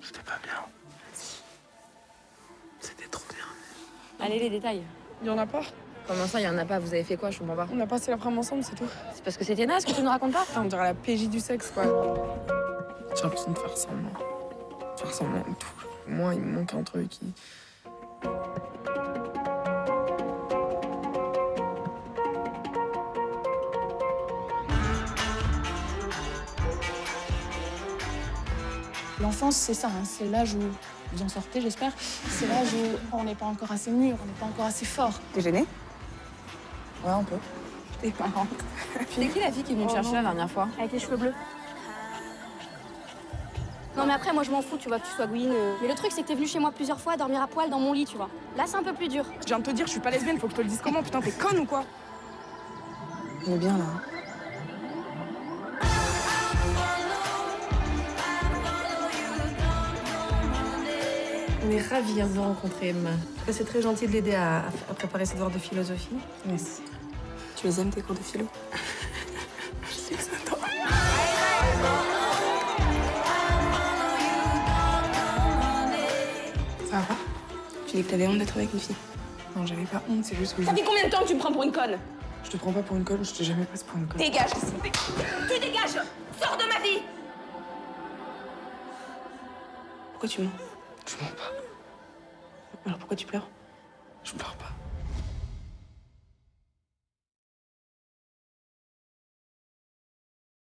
J'étais pas bien. C'était trop bien. Allez, les détails. Il y en a pas. Comment ça, il y en a pas? Vous avez fait quoi? Je comprends pas. On a passé l'après-midi ensemble, c'est tout. C'est parce que c'était naze que tu nous racontes pas? Enfin, on dirait la PJ du sexe, quoi. J'ai l'impression de faire semblant. Faire semblant de tout. Moi, il me manque un truc. L'enfance, c'est ça, hein. C'est l'âge où vous en sortez, j'espère. C'est l'âge où on n'est pas encore assez mûr, on n'est pas encore assez fort. T'es gênée? Ouais, un peu. T'es marrante. C'est qui la fille qui est venue te chercher la dernière fois? Avec les cheveux bleus. Non mais après, moi je m'en fous, tu vois, que tu sois Gwyn. Mais le truc, c'est que t'es venu chez moi plusieurs fois dormir à poil dans mon lit, tu vois. Là, c'est un peu plus dur. Je viens de te dire, je suis pas lesbienne, faut que je te le dise comment? Putain, t'es conne ou quoi? On est bien là. On est ravis de vous rencontrer, Emma. C'est très gentil de l'aider à préparer ses devoirs de philosophie. Merci. Tu les aimes, tes cours de philo? Je les adore. Ça va pas? Tu dis que t'avais honte d'être avec une fille. Non, j'avais pas honte, c'est juste que Ça fait combien de temps que tu me prends pour une conne? je te prends pas pour une conne, je t'ai jamais prise pour une conne. Dégage ici. Tu dégages. Sors de ma vie. Pourquoi tu mens? Je mens pas. Alors pourquoi tu pleures? Je pleure pas.